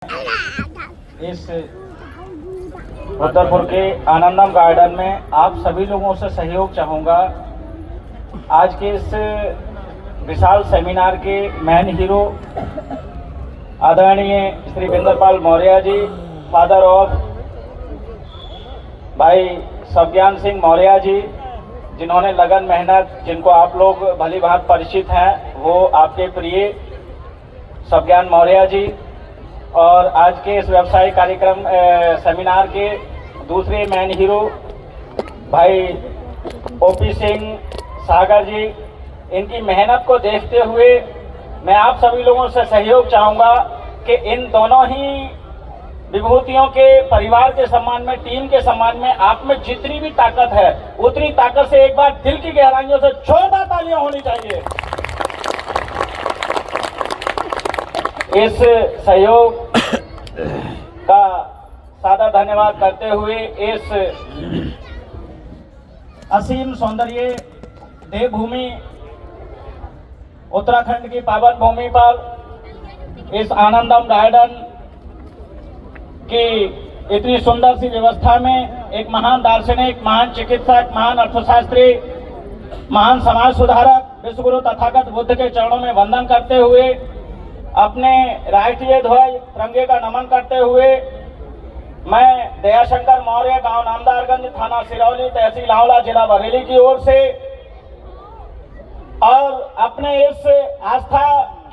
इस रुद्रपुर के आनंदम गार्डन में आप सभी लोगों से सहयोग चाहूँगा। आज के इस विशाल सेमिनार के मेन हीरो आदरणीय श्री बिंदरपाल मौर्य जी, फादर ऑफ भाई सज्ञान सिंह मौर्य जी, जिन्होंने लगन मेहनत, जिनको आप लोग भली भांति परिचित हैं, वो आपके प्रिय सज्ञान मौर्य जी। और आज के इस व्यवसायिक कार्यक्रम सेमिनार के दूसरे मेन हीरो भाई ओपी सिंह सागर जी। इनकी मेहनत को देखते हुए मैं आप सभी लोगों से सहयोग चाहूँगा कि इन दोनों ही विभूतियों के परिवार के सम्मान में, टीम के सम्मान में आप में जितनी भी ताकत है, उतनी ताकत से एक बार दिल की गहराइयों से जोरदार तालियां होनी चाहिए। इस सहयोग का सादा धन्यवाद करते हुए इस असीम सौंदर्य देवभूमि उत्तराखंड की पावन भूमि पर इस आनंदम गार्डन की इतनी सुंदर सी व्यवस्था में एक महान दार्शनिक, महान चिकित्सक, महान अर्थशास्त्री, महान समाज सुधारक विश्वगुरु तथागत बुद्ध के चरणों में वंदन करते हुए, अपने राष्ट्रीय ध्वज तिरंगे का नमन करते हुए, मैं दयाशंकर मौर्य, गांव नामदारगंज, थाना सिरौली, तहसील आंवला, जिला बरेली की ओर से और अपने इस आस्था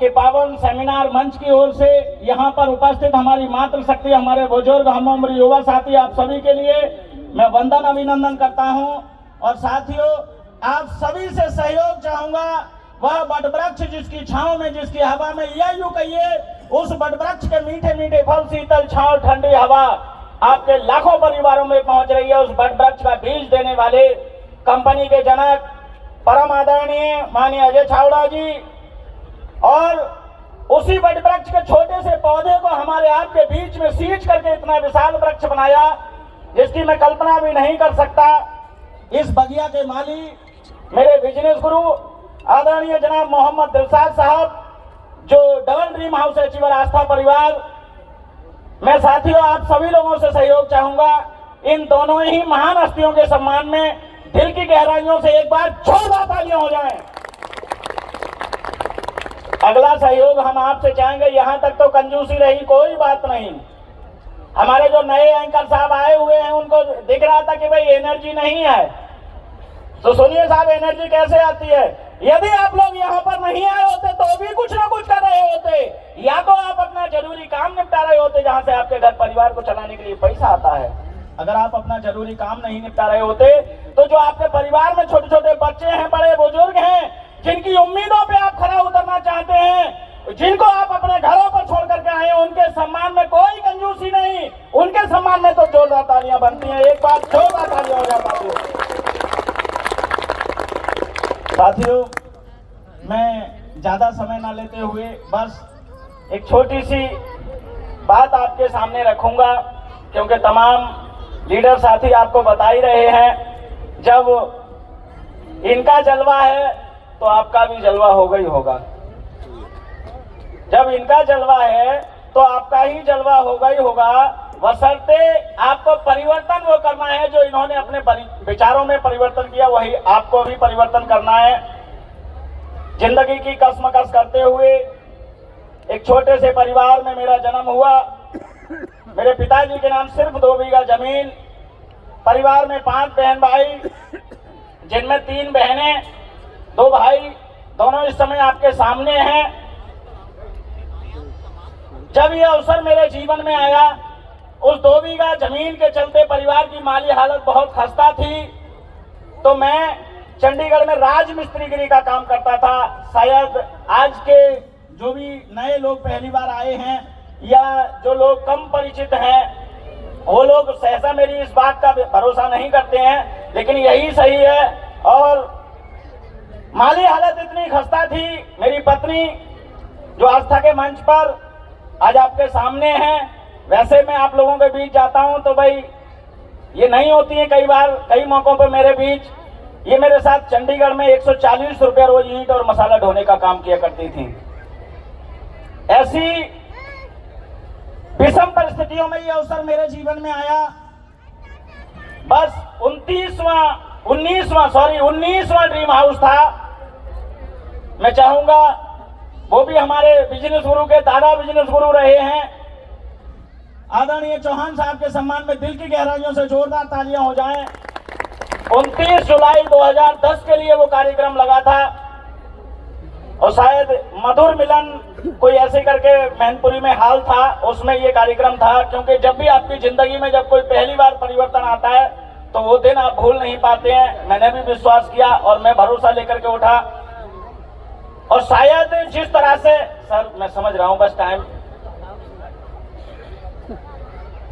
के पावन सेमिनार मंच की ओर से यहाँ पर उपस्थित हमारी मातृशक्ति, हमारे बुजुर्ग, हम उम्र युवा साथी, आप सभी के लिए मैं वंदन अभिनंदन करता हूँ। और साथियों, आप सभी से सहयोग चाहूंगा। वह वटवृक्ष जिसकी छांव में, जिसकी हवा में, या यूं कहिए उस वटवृक्ष के मीठे मीठे फल, शीतल छांव, ठंडी हवा आपके लाखों परिवारों में पहुंच रही है। उस वटवृक्ष का बीज देने वाले कंपनी के जनक परम आदरणीय माननीय अजय छावड़ा जी, और उसी वटवृक्ष के छोटे से पौधे को हमारे आपके बीच में सींच करके इतना विशाल वृक्ष बनाया, जिसकी मैं कल्पना भी नहीं कर सकता। इस बगिया के माली मेरे बिजनेस गुरु आदरणीय जनाब मोहम्मद दिलशाद साहब, जो डबल ड्रीम हाउस अचीवर आस्था परिवार, मैं साथियों आप सभी लोगों से सहयोग चाहूंगा। इन दोनों ही महान हस्तियों के सम्मान में दिल की गहराइयों से एक बार जोरदार तालियां हो जाएं। अगला सहयोग हम आपसे चाहेंगे। यहां तक तो कंजूसी रही, कोई बात नहीं। हमारे जो नए एंकर साहब आए हुए हैं, उनको दिख रहा था कि भाई एनर्जी नहीं है, तो सुनिए साहब, एनर्जी कैसे आती है। यदि आप लोग यहाँ पर नहीं आए होते तो भी कुछ ना कुछ कर रहे होते, या तो आप अपना जरूरी काम निपटा रहे होते जहाँ से आपके घर परिवार को चलाने के लिए पैसा आता है। अगर आप अपना जरूरी काम नहीं निपटा रहे होते तो जो आपके परिवार में छोटे छोटे बच्चे हैं, बड़े बुजुर्ग हैं, जिनकी उम्मीदों पे आप खरा उतरना चाहते हैं, जिनको आप अपने घरों पर छोड़ करके आए हैं, उनके सम्मान में कोई कंजूसी नहीं, उनके सम्मान में तो जोरदार तालियां बनती हैं। एक बार जोरदार तालियां हो जाती है। साथियों, मैं ज्यादा समय ना लेते हुए बस एक छोटी सी बात आपके सामने रखूंगा, क्योंकि तमाम लीडर साथी आपको बता ही रहे हैं, जब इनका जलवा है तो आपका भी जलवा होगा ही होगा। जब इनका जलवा है तो आपका ही जलवा होगा ही होगा, बशर्ते आपको परिवर्तन वो करना है जो इन्होंने अपने विचारों में परिवर्तन किया, वही आपको भी परिवर्तन करना है। जिंदगी की कसमकस करते हुए एक छोटे से परिवार में मेरा जन्म हुआ। मेरे पिताजी के नाम सिर्फ 2 बीघा जमीन, परिवार में 5 बहन भाई, जिनमें 3 बहनें, 2 भाई, दोनों इस समय आपके सामने हैं। जब यह अवसर मेरे जीवन में आया, उस 2 बीघा जमीन के चलते परिवार की माली हालत बहुत खस्ता थी, तो मैं चंडीगढ़ में राजमिस्त्रीगिरी का काम करता था। शायद आज के जो भी नए लोग पहली बार आए हैं या जो लोग कम परिचित हैं, वो लोग सहसा मेरी इस बात का भरोसा नहीं करते हैं, लेकिन यही सही है। और माली हालत इतनी खस्ता थी, मेरी पत्नी जो आस्था के मंच पर आज आपके सामने है, वैसे मैं आप लोगों के बीच जाता हूं तो भाई ये नहीं होती है कई बार, कई मौकों पर मेरे बीच। ये मेरे साथ चंडीगढ़ में 140 रुपये रोज ईंट और मसाला ढोने का काम किया करती थी। ऐसी विषम परिस्थितियों में ये अवसर मेरे जीवन में आया। बस 19वां ड्रीम हाउस था। मैं चाहूंगा वो भी हमारे बिजनेस गुरु के दादा बिजनेस गुरु रहे हैं, आदरणीय चौहान साहब के सम्मान में दिल की गहराइयों से जोरदार तालियां हो जाएं। 29 जुलाई 2010 के लिए वो कार्यक्रम लगा था और शायद मधुर मिलन कोई ऐसे करके मैनपुरी में हाल था, उसमें ये कार्यक्रम था। क्योंकि जब भी आपकी जिंदगी में जब कोई पहली बार परिवर्तन आता है तो वो दिन आप भूल नहीं पाते हैं। मैंने भी विश्वास किया और मैं भरोसा लेकर के उठा और शायद जिस तरह से, सर मैं समझ रहा हूं, बस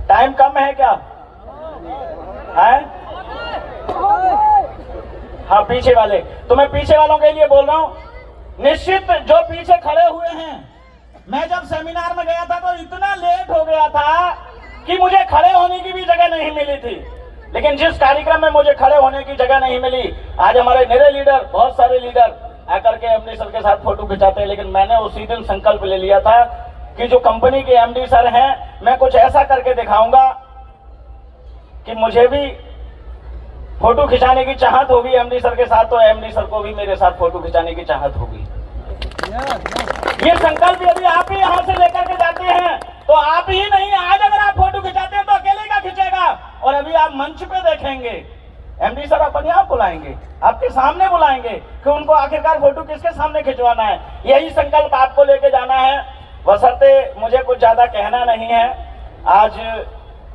टाइम कम है क्या है? हाँ पीछे वाले, तो मैं पीछे वालों के लिए बोल रहा हूं। निश्चित जो पीछे खड़े हुए हैं, मैं जब सेमिनार में गया था तो इतना लेट हो गया था कि मुझे खड़े होने की भी जगह नहीं मिली थी। लेकिन जिस कार्यक्रम में मुझे खड़े होने की जगह नहीं मिली, आज हमारे मेरे लीडर, बहुत सारे लीडर आकर के एमडी सर के साथ फोटो खिंचाते हैं, लेकिन मैंने उसी दिन संकल्प ले लिया था कि जो कंपनी के एमडी सर हैं, मैं कुछ ऐसा करके दिखाऊंगा कि मुझे भी फोटो खिंचाने की चाहत होगी एमडी सर के साथ, तो एमडी सर को भी मेरे साथ फोटो खिंचाने की चाहत होगी। ये संकल्प यदि आप ही यहां से लेकर के जाते हैं तो आप ही नहीं, आज अगर आप फोटो खिंचाते हैं तो अकेले का खिंचेगा। और अभी आप मंच पे देखेंगे एमडी सर अपने आप बुलाएंगे, आपके सामने बुलाएंगे कि उनको आखिरकार फोटो किसके सामने खिंचवाना है। यही संकल्प आपको लेके जाना है। बशर्ते मुझे कुछ ज्यादा कहना नहीं है। आज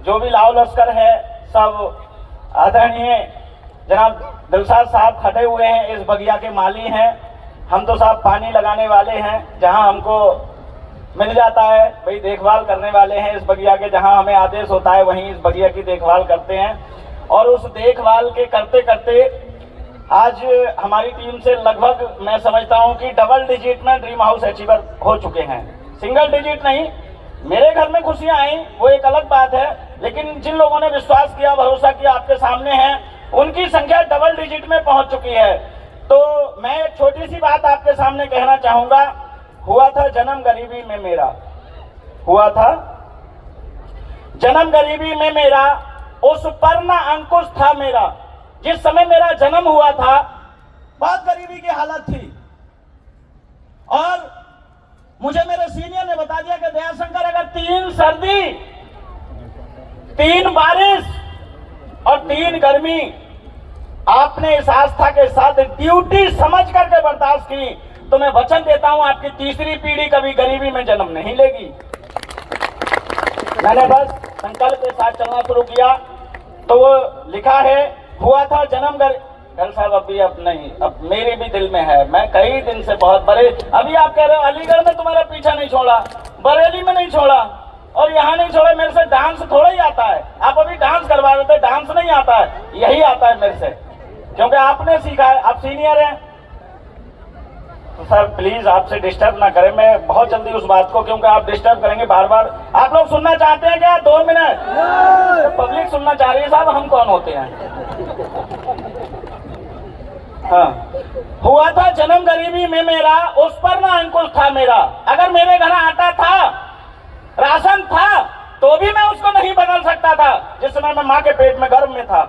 जो भी लाव लश्कर है, सब आदरणीय जनाब दिलशाद साहब खड़े हुए हैं, इस बगिया के माली हैं। हम तो साहब पानी लगाने वाले हैं, जहां हमको मिल जाता है भाई देखभाल करने वाले हैं इस बगिया के, जहां हमें आदेश होता है वहीं इस बगिया की देखभाल करते हैं। और उस देखभाल के करते करते आज हमारी टीम से लगभग मैं समझता हूं कि डबल डिजिट में ड्रीम हाउस अचीवर हो चुके हैं। सिंगल डिजिट नहीं, मेरे घर में खुशियां आई वो एक अलग बात है, लेकिन जिन लोगों ने विश्वास किया, भरोसा किया, आपके सामने है, उनकी संख्या डबल डिजिट में पहुंच चुकी है। तो मैं एक छोटी सी बात आपके सामने कहना चाहूंगा। हुआ था जन्म गरीबी में मेरा, हुआ था जन्म गरीबी में मेरा, उस पर ना अंकुश था मेरा। जिस समय मेरा जन्म हुआ था बहुत गरीबी की हालत थी और मुझे मेरे सीनियर ने बता दिया कि दयाशंकर अगर 3 सर्दी, 3 बारिश और 3 गर्मी आपने इस आस्था के साथ ड्यूटी समझ करके बर्दाश्त की तो मैं वचन देता हूं आपकी तीसरी पीढ़ी कभी गरीबी में जन्म नहीं लेगी। मैंने बस संकल्प के साथ चलना शुरू किया तो वो लिखा है, हुआ था जन्म गल साहब अभी अब नहीं, अब मेरे भी दिल में है। मैं कई दिन से बहुत बड़े, अभी आप कह रहे हो अलीगढ़ में तुम्हारा पीछा नहीं छोड़ा, बरेली में नहीं छोड़ा और यहाँ नहीं छोड़ा। मेरे से डांस थोड़ा ही आता है, आप अभी डांस करवा रहे थे, डांस नहीं आता है, यही आता है मेरे से, क्योंकि आपने सीखा है, आप सीनियर हैं। तो सर प्लीज आपसे डिस्टर्ब ना करें, मैं बहुत जल्दी उस बात को, क्योंकि आप डिस्टर्ब करेंगे बार बार। आप लोग सुनना चाहते हैं क्या? 2 मिनट तो पब्लिक सुनना चाह रही है साहब, हम कौन होते हैं? हाँ, हुआ था जन्म गरीबी में मेरा, उस पर ना अंकुश था मेरा। अगर मेरे घर आटा था, राशन था, तो भी मैं उसको नहीं बदल सकता था जिस समय मैं माँ के पेट में गर्भ में था,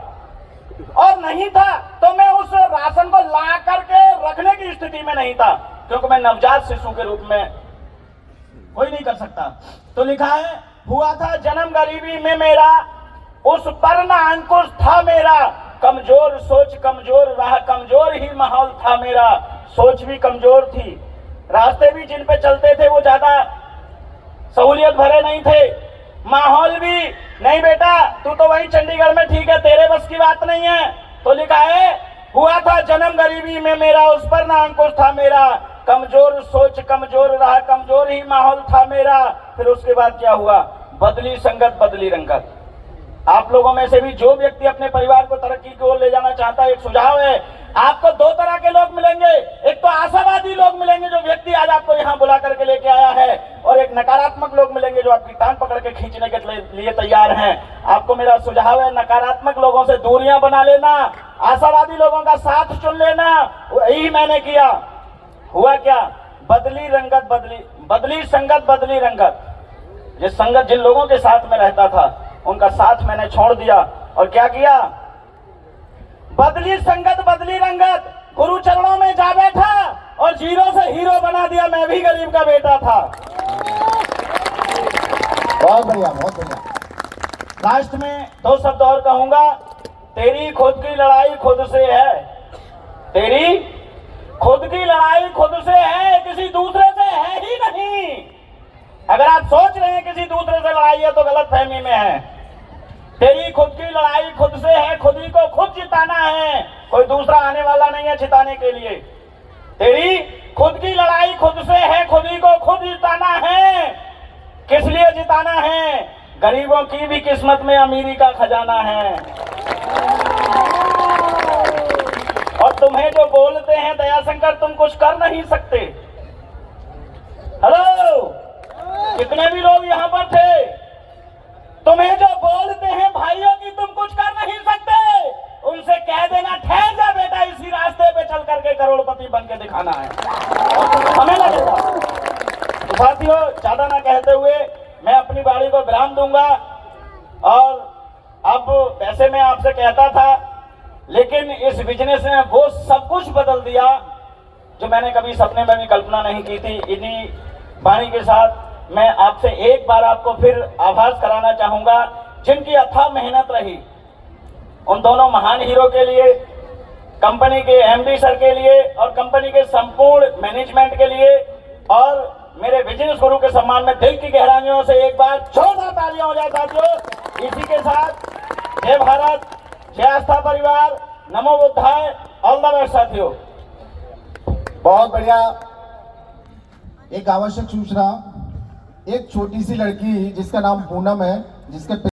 और नहीं था तो मैं उस राशन को ला करके रखने की स्थिति में नहीं था, क्योंकि मैं नवजात शिशु के रूप में कोई नहीं कर सकता। तो लिखा है, हुआ था जन्म गरीबी में मेरा, उस पर ना अंकुश था मेरा। कमजोर सोच कमजोर राह, कमजोर ही माहौल था मेरा। सोच भी कमजोर थी, रास्ते भी जिन पे चलते थे वो ज्यादा सहूलियत भरे नहीं थे, माहौल भी नहीं। बेटा तू तो वहीं चंडीगढ़ में ठीक है, तेरे बस की बात नहीं है। तो लिखा है, हुआ था जन्म गरीबी में मेरा, उस पर ना अंकुश था मेरा। कमजोर सोच कमजोर राह, कमजोर ही माहौल था मेरा। फिर उसके बाद क्या हुआ? बदली संगत बदली रंगत। आप लोगों में से भी जो व्यक्ति अपने परिवार को तरक्की की ओर ले जाना चाहता है, एक सुझाव है, आपको 2 तरह के लोग मिलेंगे। एक तो आशावादी लोग मिलेंगे जो व्यक्ति आज आपको यहाँ बुला करके लेके आया है, और एक नकारात्मक लोग मिलेंगे जो आपकी टांग पकड़ के खींचने के लिए तैयार हैं। आपको मेरा सुझाव है, नकारात्मक लोगों से दूरियां बना लेना, आशावादी लोगों का साथ चुन लेना। यही मैंने किया। हुआ क्या? बदली रंगत बदली, बदली संगत बदली रंगत। जिस संगत जिन लोगों के साथ में रहता था उनका साथ मैंने छोड़ दिया और क्या किया, बदली संगत बदली रंगत, गुरु चरणों में जा बैठा और जीरो से हीरो बना दिया। मैं भी गरीब का बेटा था। बहुत बढ़िया, बहुत बढ़िया। लास्ट में दो शब्द और कहूंगा। तेरी खुद की लड़ाई खुद से है, तेरी खुद की लड़ाई खुद से है, किसी दूसरे से है ही नहीं। अगर आप सोच रहे हैं किसी दूसरे से लड़ाई है तो गलत फहमी में है। तेरी खुद की लड़ाई खुद से है, खुद ही को खुद जिताना है, कोई दूसरा आने वाला नहीं है जिताने के लिए। तेरी खुद की लड़ाई खुद से है, खुद ही को खुद जिताना है। किस लिए जिताना है? गरीबों की भी किस्मत में अमीरी का खजाना है। और तुम्हें जो बोलते हैं दयाशंकर तुम कुछ कर नहीं सकते। हेलो, कितने भी लोग यहाँ पर थे, तुम्हें जो बोलते हैं भाइयों की तुम कुछ कर नहीं सकते, उनसे कह देना ठहर जा बेटा, इसी रास्ते पे चल करके करोड़पति बन के दिखाना है, हमें लगेगा। तो साथियों, ज्यादा ना कहते हुए मैं अपनी बाड़ी को विराम दूंगा। और अब वैसे मैं आपसे कहता था, लेकिन इस बिजनेस ने वो सब कुछ बदल दिया जो मैंने कभी सपने में भी कल्पना नहीं की थी। इन्हीं वाणी के साथ मैं आपसे एक बार आपको फिर आभास कराना चाहूंगा, जिनकी अथाह मेहनत रही उन दोनों महान हीरो के लिए, कंपनी के एमडी सर के लिए और कंपनी के संपूर्ण मैनेजमेंट के लिए, और मेरे बिजनेस गुरु के सम्मान में दिल की गहराइयों से एक बार जोरदार तालियां हो जाए साथियों। इसी के साथ जय भारत, जय आस्था परिवार, नमो बुद्धाय, ऑल द बेस्ट साथियों। बहुत बढ़िया। एक आवश्यक सूचना, एक छोटी सी लड़की जिसका नाम पूनम है, जिसके